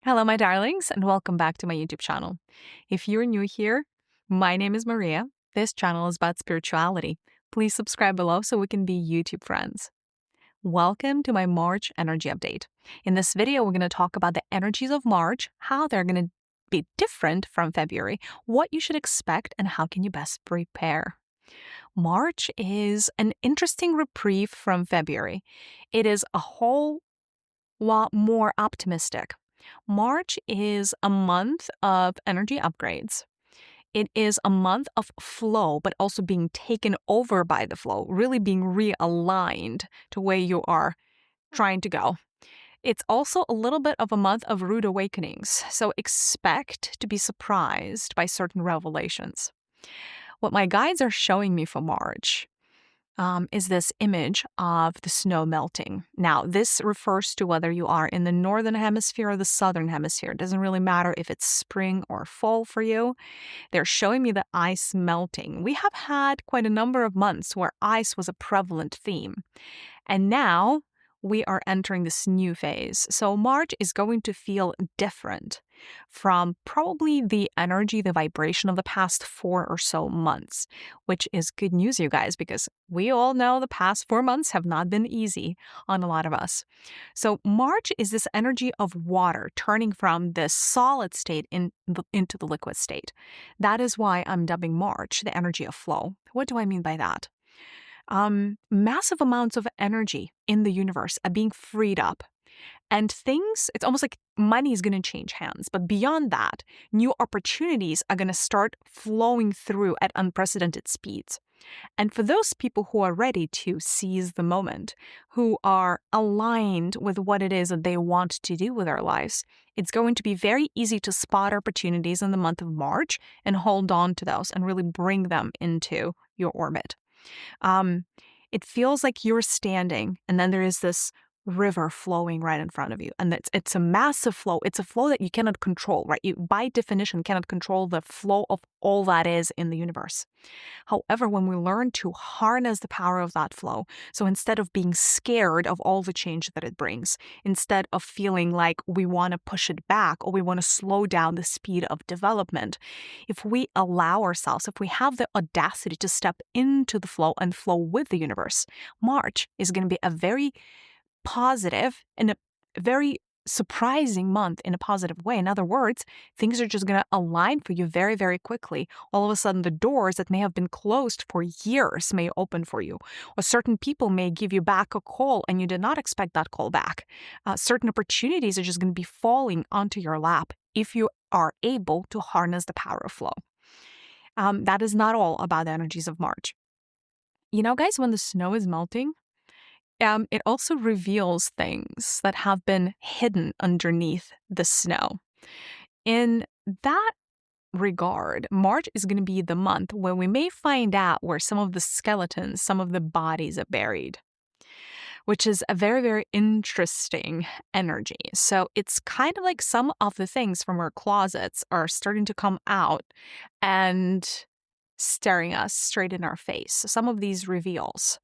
Hello, my darlings, and welcome back to my YouTube channel. If you're new here, my name is Mariya. This channel is about spirituality. Please subscribe below so we can be YouTube friends. Welcome to my March energy update. In this video, we're going to talk about the energies of March, how they're going to be different from February, what you should expect, and how can you best prepare. March is an interesting reprieve from February. It is a whole lot more optimistic. March is a month of energy upgrades. It is a month of flow, but also being taken over by the flow, really being realigned to where you are trying to go. It's also a little bit of a month of rude awakenings, so expect to be surprised by certain revelations. What my guides are showing me for March is this image of the snow melting. Now, this refers to whether you are in the northern hemisphere or the southern hemisphere. It doesn't really matter if it's spring or fall for you. They're showing me the ice melting. We have had quite a number of months where ice was a prevalent theme. And now we are entering this new phase. So March is going to feel different from probably the energy, the vibration of the past 4 or so months, which is good news, you guys, because we all know the past 4 months have not been easy on a lot of us. So March is this energy of water turning from this solid state into the liquid state. That is why I'm dubbing March the energy of flow. What do I mean by that? Massive amounts of energy in the universe are being freed up. And things, it's almost like money is going to change hands. But beyond that, new opportunities are going to start flowing through at unprecedented speeds. And for those people who are ready to seize the moment, who are aligned with what it is that they want to do with their lives, it's going to be very easy to spot opportunities in the month of March and hold on to those and really bring them into your orbit. It feels like you're standing and then there is this river flowing right in front of you. And it's a massive flow. It's a flow that you cannot control, right? You, by definition, cannot control the flow of all that is in the universe. However, when we learn to harness the power of that flow, so instead of being scared of all the change that it brings, instead of feeling like we want to push it back or we want to slow down the speed of development, if we allow ourselves, if we have the audacity to step into the flow and flow with the universe, March is going to be a very positive and a very surprising month in a positive way. In other words, things are just going to align for you very, very quickly. All of a sudden, the doors that may have been closed for years may open for you. Or certain people may give you back a call and you did not expect that call back. Certain opportunities are just going to be falling onto your lap if you are able to harness the power of flow. That is not all about the energies of March. You know, guys, when the snow is melting, it also reveals things that have been hidden underneath the snow. In that regard, March is going to be the month where we may find out where some of the skeletons, some of the bodies are buried, which is a very, very interesting energy. So it's kind of like some of the things from our closets are starting to come out and staring us straight in our face. So some of these reveals.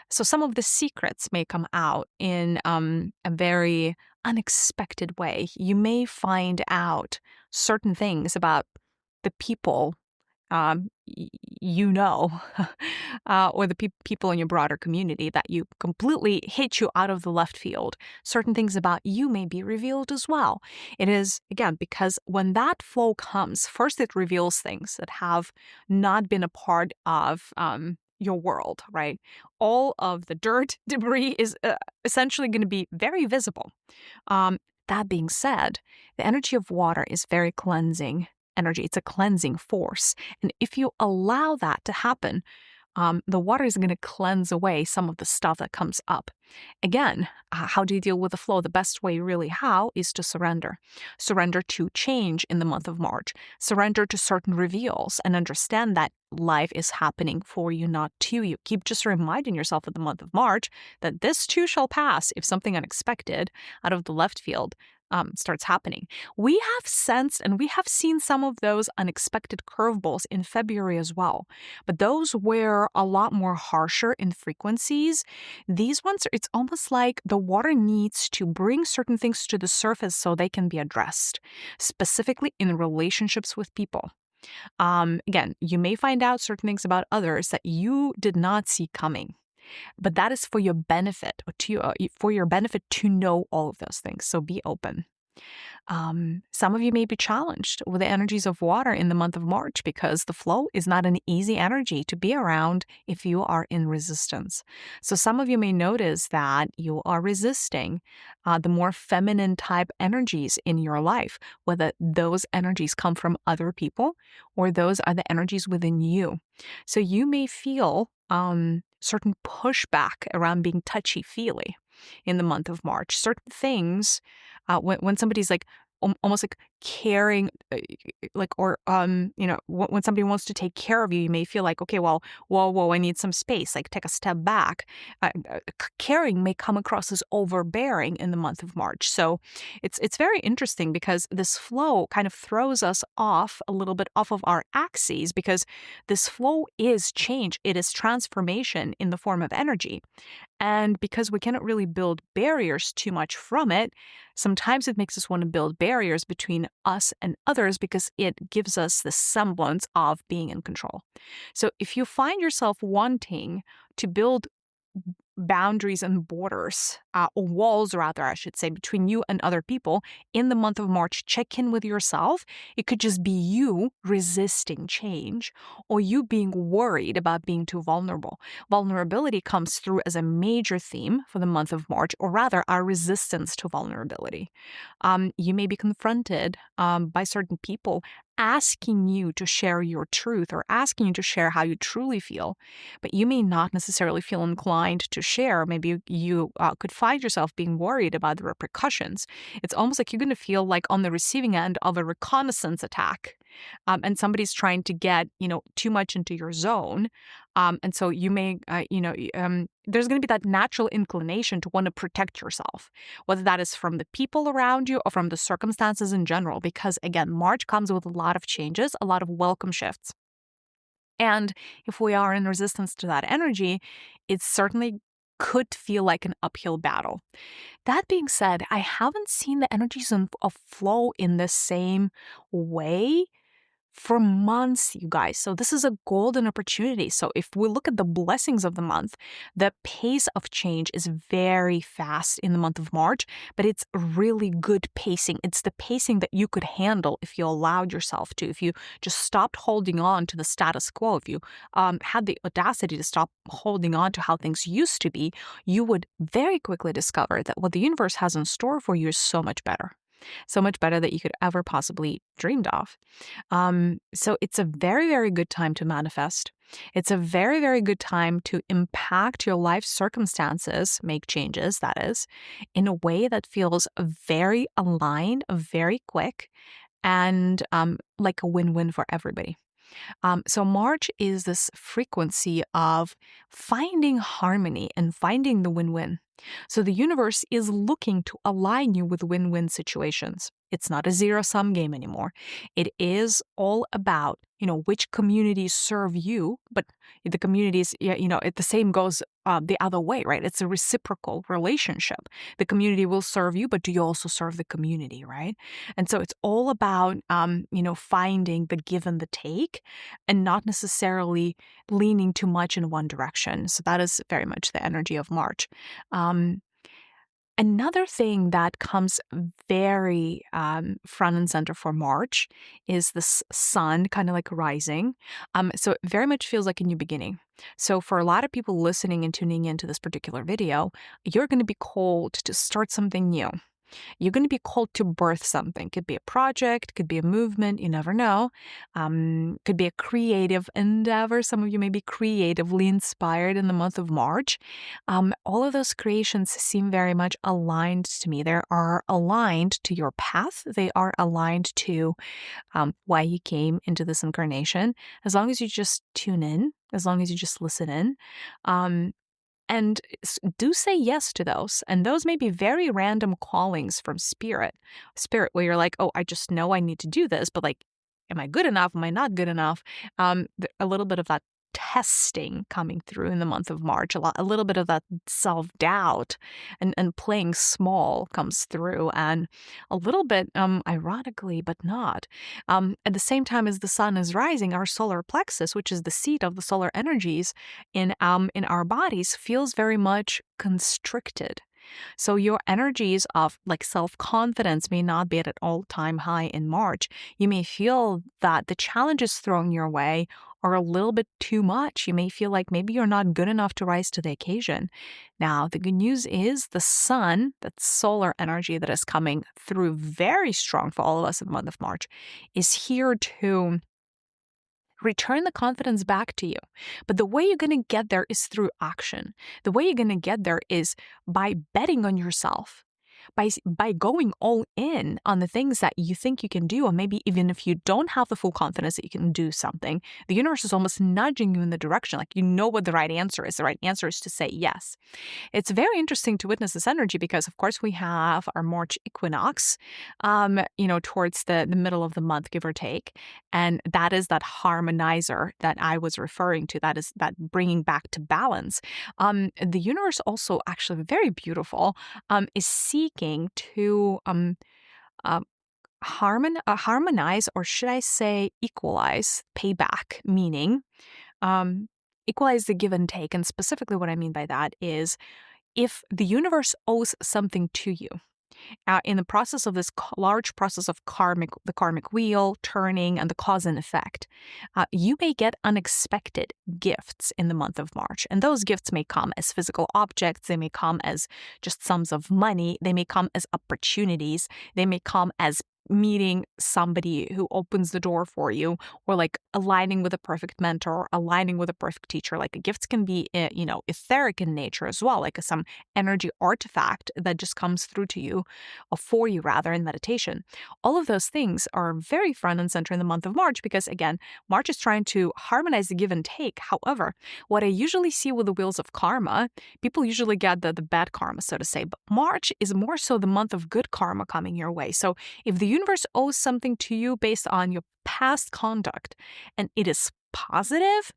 So some of the secrets may come out in a very unexpected way. You may find out certain things about the people you know, or the people in your broader community that you completely hit you out of the left field. Certain things about you may be revealed as well. It is, again, because when that flow comes, first it reveals things that have not been a part of your world, right? All of the dirt, debris is essentially going to be very visible. That being said, the energy of water is very cleansing energy. It's a cleansing force. And if you allow that to happen, the water is going to cleanse away some of the stuff that comes up. Again, how do you deal with the flow? The best way, really, how is to surrender. Surrender to change in the month of March. Surrender to certain reveals and understand that life is happening for you, not to you. Keep just reminding yourself in the month of March that this too shall pass if something unexpected out of the left field starts happening. We have sensed and we have seen some of those unexpected curveballs in February as well. But those were a lot more harsher in frequencies. These ones, it's almost like the water needs to bring certain things to the surface so they can be addressed, specifically in relationships with people. Again, you may find out certain things about others that you did not see coming, but that is for your benefit, or for your benefit to know all of those things. So be open. Some of you may be challenged with the energies of water in the month of March because the flow is not an easy energy to be around if you are in resistance. So some of you may notice that you are resisting the more feminine type energies in your life, whether those energies come from other people or those are the energies within you. So you may feel certain pushback around being touchy-feely in the month of March. Certain things, when somebody's like almost like caring, like, or when somebody wants to take care of you, you may feel like, okay, well, whoa, I need some space. Like, take a step back. Caring may come across as overbearing in the month of March. So it's very interesting because this flow kind of throws us off a little bit off of our axes, because this flow is change. It is transformation in the form of energy. And because we cannot really build barriers too much from it, sometimes it makes us want to build barriers between us and others because it gives us the semblance of being in control. So if you find yourself wanting to build boundaries and borders, or walls rather, I should say, between you and other people in the month of March, check in with yourself. It could just be you resisting change or you being worried about being too vulnerable. Vulnerability comes through as a major theme for the month of March, or rather our resistance to vulnerability. You may be confronted by certain people asking you to share your truth or asking you to share how you truly feel, but you may not necessarily feel inclined to share. Maybe you could find yourself being worried about the repercussions. It's almost like you're going to feel like on the receiving end of a reconnaissance attack, and somebody's trying to get too much into your zone, and so you may there's going to be that natural inclination to want to protect yourself, whether that is from the people around you or from the circumstances in general, because again, March comes with a lot of changes, a lot of welcome shifts. And if we are in resistance to that energy, it certainly could feel like an uphill battle. That being said, I haven't seen the energies of flow in the same way for months, you guys. So this is a golden opportunity. So if we look at the blessings of the month, the pace of change is very fast in the month of March, but it's really good pacing. It's the pacing that you could handle if you allowed yourself to, if you just stopped holding on to the status quo, if you had the audacity to stop holding on to how things used to be, you would very quickly discover that what the universe has in store for you is so much better. So much better that you could ever possibly dreamed of. So it's a very, very good time to manifest. It's a very, very good time to impact your life circumstances, make changes, that is, in a way that feels very aligned, very quick, and like a win-win for everybody. So March is this frequency of finding harmony and finding the win-win. So the universe is looking to align you with win-win situations. It's not a zero-sum game anymore. It is all about, which communities serve you, but the communities, the same goes the other way, right? It's a reciprocal relationship. The community will serve you, but do you also serve the community, right? And so it's all about, finding the give and the take and not necessarily leaning too much in one direction. So that is very much the energy of March. Another thing that comes very front and center for March is the sun kind of like rising. So it very much feels like a new beginning. So for a lot of people listening and tuning into this particular video, you're going to be called to start something new. You're going to be called to birth something. Could be a project, could be a movement, you never know. Could be a creative endeavor. Some of you may be creatively inspired in the month of March. All of those creations seem very much aligned to me. They are aligned to your path. They are aligned to why you came into this incarnation. As long as you just tune in, as long as you just listen in, And do say yes to those. And those may be very random callings from spirit where you're like, oh, I just know I need to do this, but like, am I good enough? Am I not good enough? A little bit of that testing coming through in the month of March, a little bit of that self-doubt and playing small comes through, and a little bit, ironically, but not. At the same time as the sun is rising, our solar plexus, which is the seat of the solar energies in our bodies, feels very much constricted. So your energies of like self-confidence may not be at an all-time high in March. You may feel that the challenges thrown your way are a little bit too much. You may feel like maybe you're not good enough to rise to the occasion. Now, the good news is the sun, that solar energy that is coming through very strong for all of us in the month of March, is here to return the confidence back to you. But the way you're going to get there is through action. The way you're going to get there is by betting on yourself, by going all in on the things that you think you can do. Or maybe even if you don't have the full confidence that you can do something, the universe is almost nudging you in the direction. Like, you know what the right answer is. The right answer is to say yes. It's very interesting to witness this energy because, of course, we have our March equinox, towards the middle of the month, give or take. And that is that harmonizer that I was referring to. That is that bringing back to balance. The universe also, actually very beautiful, is seeking to harmonize, or should I say equalize, payback, meaning equalize the give and take. And specifically what I mean by that is, if the universe owes something to you, in the process of this large process of the karmic wheel turning and the cause and effect, you may get unexpected gifts in the month of March. And those gifts may come as physical objects. They may come as just sums of money. They may come as opportunities. They may come as meeting somebody who opens the door for you, or like aligning with a perfect mentor, or aligning with a perfect teacher. Like, gifts can be, etheric in nature as well, like some energy artifact that just comes through to you, or for you rather, in meditation. All of those things are very front and center in the month of March because, again, March is trying to harmonize the give and take. However, what I usually see with the wheels of karma, people usually get the bad karma, so to say, but March is more so the month of good karma coming your way. So if the universe owes something to you based on your past conduct and it is positive,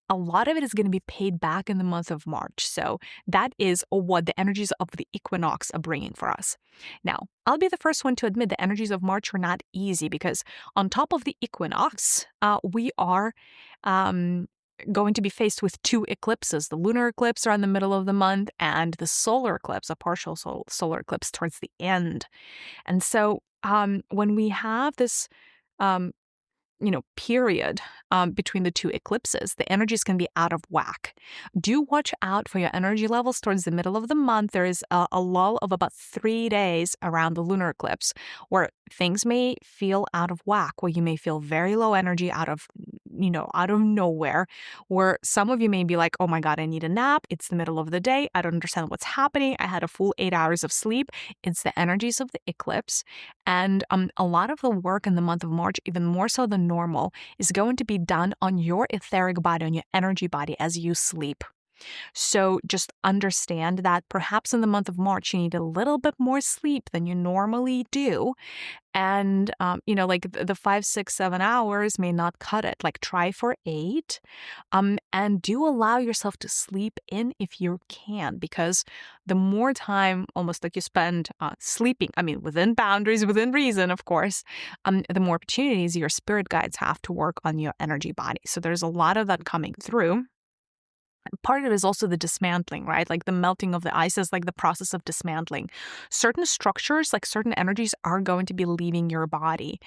a lot of it is going to be paid back in the month of March. So that is what the energies of the equinox are bringing for us. Now, I'll be the first one to admit the energies of March are not easy because on top of the equinox, we are going to be faced with two eclipses. The lunar eclipse around the middle of the month and the solar eclipse, a partial solar eclipse towards the end. And so when we have this period between the two eclipses, the energies can be out of whack. Do watch out for your energy levels towards the middle of the month. There is a lull of about 3 days around the lunar eclipse where things may feel out of whack, where you may feel very low energy out of nowhere, where some of you may be like, oh my God, I need a nap. It's the middle of the day. I don't understand what's happening. I had a full 8 hours of sleep. It's the energies of the eclipse. And a lot of the work in the month of March, even more so than normal, is going to be done on your etheric body, on your energy body as you sleep. So just understand that perhaps in the month of March, you need a little bit more sleep than you normally do. And, like the 5, 6, 7 hours may not cut it. Like, try for 8, and do allow yourself to sleep in if you can, because the more time almost like you spend sleeping, within boundaries, within reason, of course, the more opportunities your spirit guides have to work on your energy body. So there's a lot of that coming through. Part of it is also the dismantling, right? Like the melting of the ice is like the process of dismantling. Certain structures, like certain energies, are going to be leaving your body.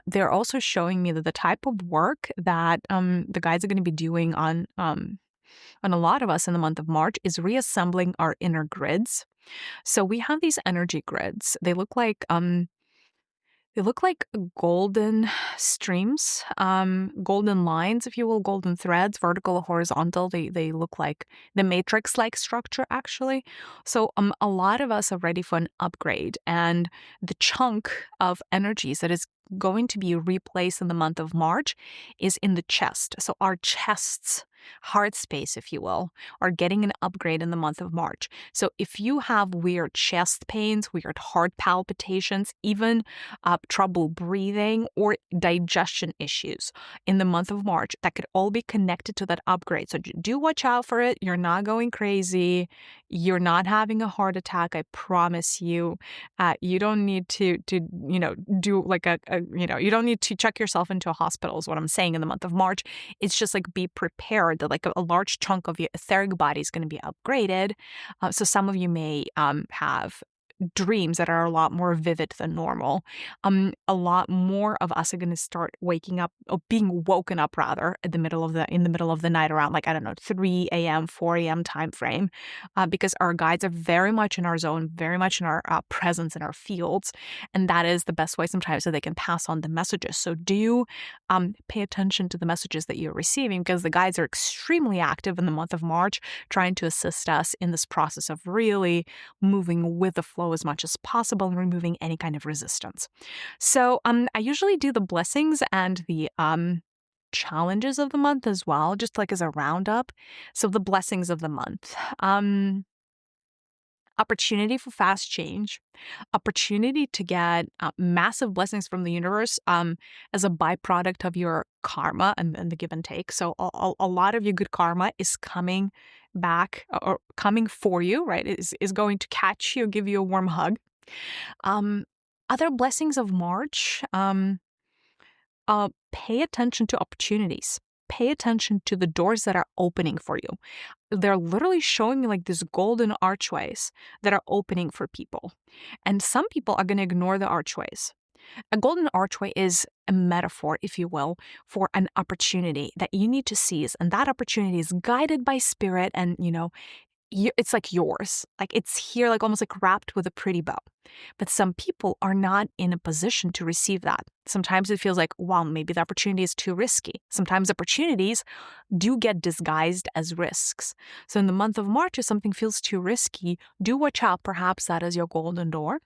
They're also showing me that the type of work that the guides are going to be doing on a lot of us in the month of March is reassembling our inner grids. So we have these energy grids. They look like golden streams, golden lines, if you will, golden threads, vertical or horizontal. They look like the matrix-like structure, actually. So a lot of us are ready for an upgrade. And the chunk of energies that is going to be replaced in the month of March is in the chest. So our chests heart space, if you will, or getting an upgrade in the month of March. So if you have weird chest pains, weird heart palpitations, even trouble breathing or digestion issues in the month of March, that could all be connected to that upgrade. So do watch out for it. You're not going crazy. You're not having a heart attack. I promise you. You don't need to do like you don't need to check yourself into a hospital is what I'm saying in the month of March. It's just like be prepared that like a large chunk of your etheric body is going to be upgraded. So some of you may have dreams that are a lot more vivid than normal. A lot more of us are going to start waking up or being woken up rather in the middle of the night around like, I don't know, 3 a.m., 4 a.m. time frame, because our guides are very much in our zone, very much in our presence in our fields. And that is the best way sometimes so they can pass on the messages. So do pay attention to the messages that you're receiving, because the guides are extremely active in the month of March, trying to assist us in this process of really moving with the flow as much as possible and removing any kind of resistance. So I usually do the blessings and the challenges of the month as well, just like as a roundup. So the blessings of the month. Opportunity for fast change, opportunity to get massive blessings from the universe as a byproduct of your karma and the give and take. So a lot of your good karma is coming back or coming for you, right? Is going to catch you, give you a warm hug. Other blessings of March, pay attention to opportunities. Pay attention to the doors that are opening for you. They're literally showing me like these golden archways that are opening for people. And some people are going to ignore the archways. A golden archway is a metaphor, if you will, for an opportunity that you need to seize. And that opportunity is guided by spirit and, it's like yours. Like it's here, like almost like wrapped with a pretty bow. But some people are not in a position to receive that. Sometimes it feels like, wow, maybe the opportunity is too risky. Sometimes opportunities do get disguised as risks. So in the month of March, if something feels too risky, do watch out. Perhaps that is your golden door.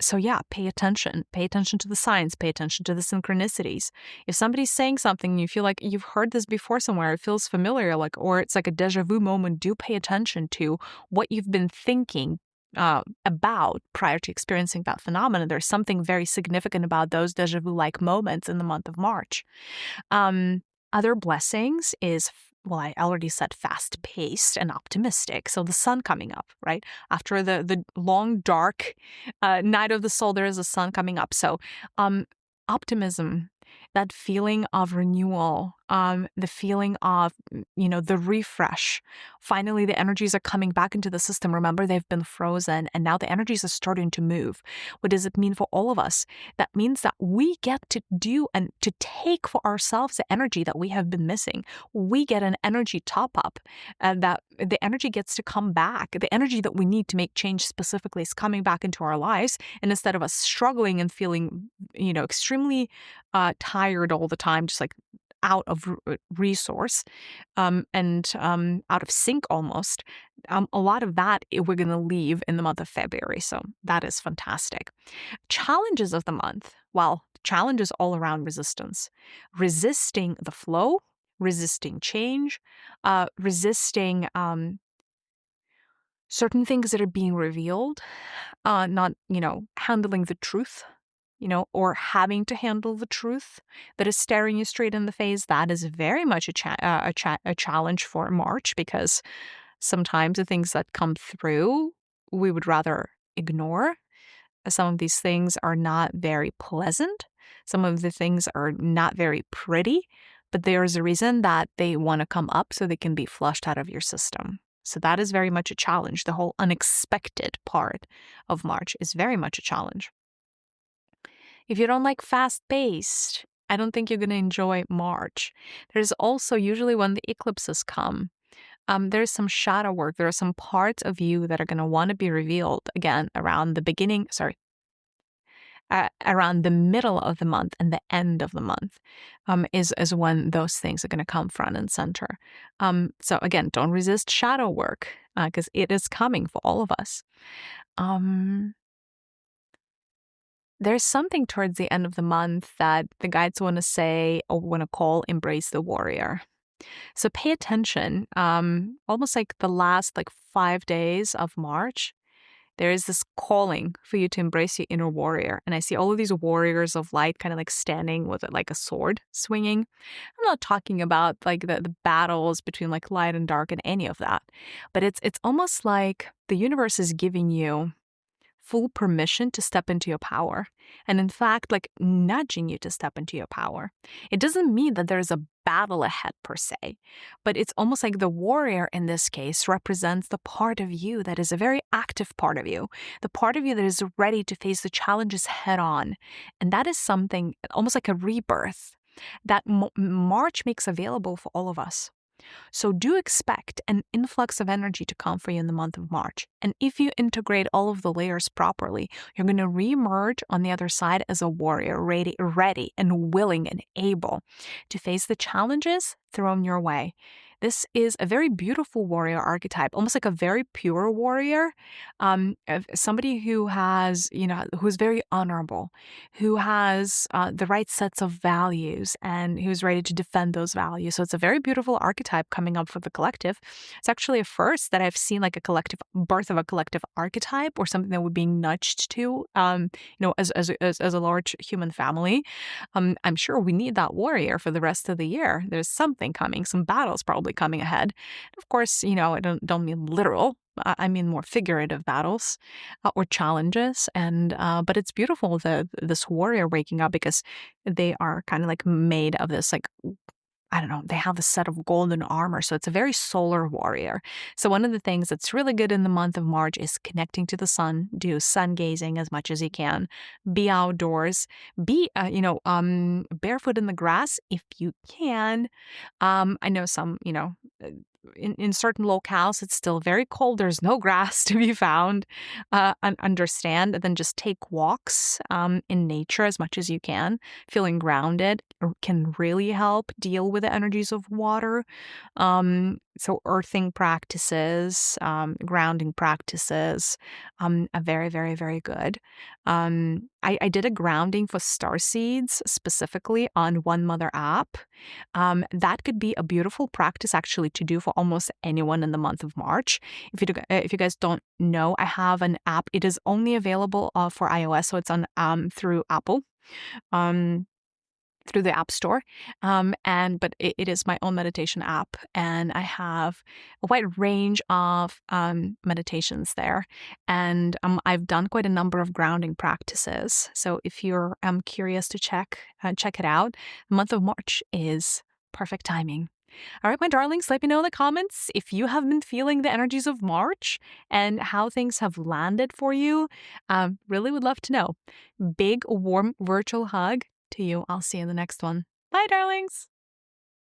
So yeah, pay attention. Pay attention to the signs. Pay attention to the synchronicities. If somebody's saying something and you feel like you've heard this before somewhere, it feels familiar, like, or it's like a deja vu moment, do pay attention to what you've been thinking about prior to experiencing that phenomenon. There's something very significant about those deja vu-like moments in the month of March. Other blessings is, well, I already said fast-paced and optimistic. So the sun coming up, right? After the long, dark night of the soul, there is a sun coming up. So optimism, that feeling of renewal, the feeling of, the refresh. Finally, the energies are coming back into the system. Remember, they've been frozen and now the energies are starting to move. What does it mean for all of us? That means that we get to do and to take for ourselves the energy that we have been missing. We get an energy top up, and that the energy gets to come back. The energy that we need to make change specifically is coming back into our lives. And instead of us struggling and feeling, extremely tired all the time, just like out of resource and out of sync almost, a lot of that we're going to leave in the month of February. So that is fantastic. Challenges of the month. Well, challenges all around resistance. Resisting the flow, resisting change, resisting certain things that are being revealed, not, handling the truth, or having to handle the truth that is staring you straight in the face. That is very much a challenge for March, because sometimes the things that come through, we would rather ignore. Some of these things are not very pleasant. Some of the things are not very pretty, but there's a reason that they want to come up so they can be flushed out of your system. So that is very much a challenge. The whole unexpected part of March is very much a challenge. If you don't like fast-paced, I don't think you're going to enjoy March. There's also usually when the eclipses come, there's some shadow work. There are some parts of you that are going to want to be revealed again around around the middle of the month and the end of the month is when those things are going to come front and center. So again, don't resist shadow work because it is coming for all of us. There's something towards the end of the month that the guides want to say or want to call embrace the warrior. So pay attention. Almost like the last 5 days of March, there is this calling for you to embrace your inner warrior. And I see all of these warriors of light kind of standing with it like a sword swinging. I'm not talking about the battles between light and dark and any of that, but it's almost like the universe is giving you full permission to step into your power. And in fact, nudging you to step into your power. It doesn't mean that there's a battle ahead per se, but it's almost like the warrior in this case represents the part of you that is a very active part of you, the part of you that is ready to face the challenges head on. And that is something almost like a rebirth that March makes available for all of us. So do expect an influx of energy to come for you in the month of March. And if you integrate all of the layers properly, you're going to reemerge on the other side as a warrior, ready and willing and able to face the challenges thrown your way. This is a very beautiful warrior archetype, almost like a very pure warrior, somebody who has, who's very honorable, who has the right sets of values and who's ready to defend those values. So it's a very beautiful archetype coming up for the collective. It's actually a first that I've seen a collective birth of a collective archetype or something that we're being nudged to, as a large human family. I'm sure we need that warrior for the rest of the year. There's something coming, some battles probably coming ahead. Of course, I don't mean literal. I mean more figurative battles or challenges, and but it's beautiful this warrior waking up because they are kind of made of this I don't know, they have a set of golden armor. So it's a very solar warrior. So one of the things that's really good in the month of March is connecting to the sun, do sun gazing as much as you can, be outdoors, be, barefoot in the grass if you can. I know some, in certain locales, it's still very cold. There's no grass to be found. Understand, and then just take walks in nature as much as you can. Feeling grounded can really help deal with the energies of water. So earthing practices, grounding practices are very, very, very good. I did a grounding for star seeds specifically on One Mother app. That could be a beautiful practice actually to do for almost anyone in the month of March. If you guys don't know, I have an app. It is only available for iOS, so it's on through Apple. Through the App Store, but it is my own meditation app, and I have a wide range of meditations there, and I've done quite a number of grounding practices. So if you're curious to check it out, the month of March is perfect timing. All right, my darlings, let me know in the comments if you have been feeling the energies of March and how things have landed for you. Really would love to know. Big, warm virtual hug to you. I'll see you in the next one. Bye, darlings.